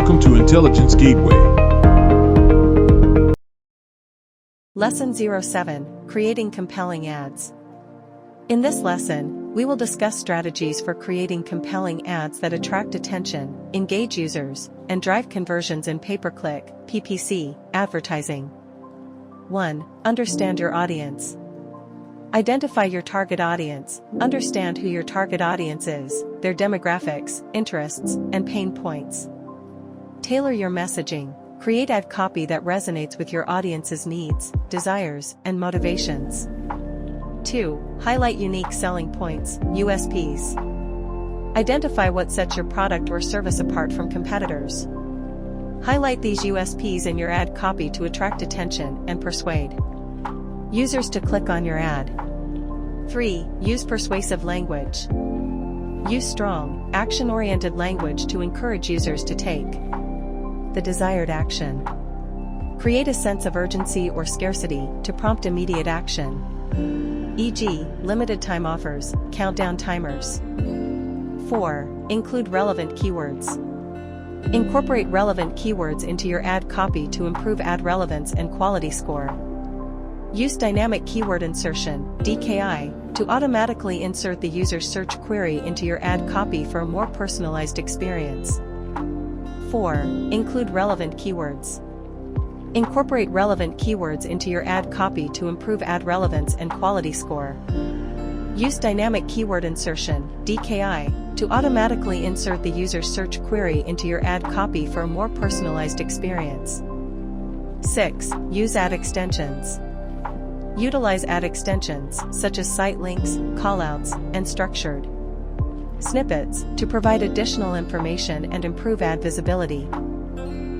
Welcome to Intelligence Gateway. Lesson 07, Creating Compelling Ads. In this lesson, we will discuss strategies for creating compelling ads that attract attention, engage users, and drive conversions in pay-per-click advertising. 1. Understand your audience. Identify your target audience. Understand who your target audience is, their demographics, interests, and pain points. Tailor your messaging. Create ad copy that resonates with your audience's needs, desires, and motivations. 2. Highlight unique selling points, USPs. Identify what sets your product or service apart from competitors. Highlight these USPs in your ad copy to attract attention and persuade users to click on your ad. 3. Use persuasive language. Use strong, action-oriented language to encourage users to take the desired action. Create a sense of urgency or scarcity to prompt immediate action, e.g., limited time offers, countdown timers. 4. Include relevant keywords. Incorporate relevant keywords into your ad copy to improve ad relevance and quality score. Use dynamic keyword insertion, DKI, to automatically insert the user's search query into your ad copy for a more personalized experience. 4. Include relevant keywords. Incorporate relevant keywords into your ad copy to improve ad relevance and quality score. Use dynamic keyword insertion, DKI, to automatically insert the user's search query into your ad copy for a more personalized experience. 6. Use ad extensions. Utilize ad extensions, such as site links, callouts, and structured snippets, to provide additional information and improve ad visibility.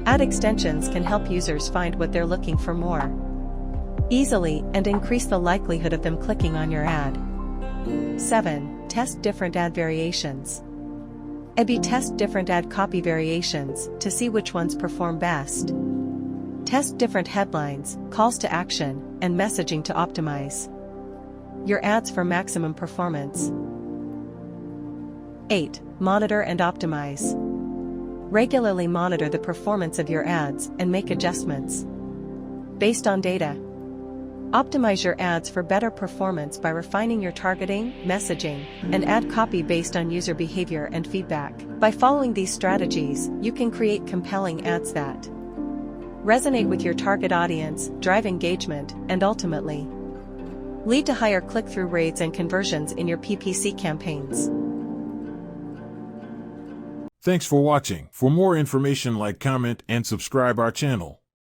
Ad extensions can help users find what they're looking for more easily and increase the likelihood of them clicking on your ad. 7. Test different ad variations. A/B test different ad copy variations to see which ones perform best. Test different headlines, calls to action, and messaging to optimize your ads for maximum performance. 8. Monitor and optimize. Regularly monitor the performance of your ads and make adjustments based on data. Optimize your ads for better performance by refining your targeting, messaging, and ad copy based on user behavior and feedback. By following these strategies, you can create compelling ads that resonate with your target audience, drive engagement, and ultimately lead to higher click-through rates and conversions in your PPC campaigns. Thanks for watching. For more information, like, comment, and subscribe our channel.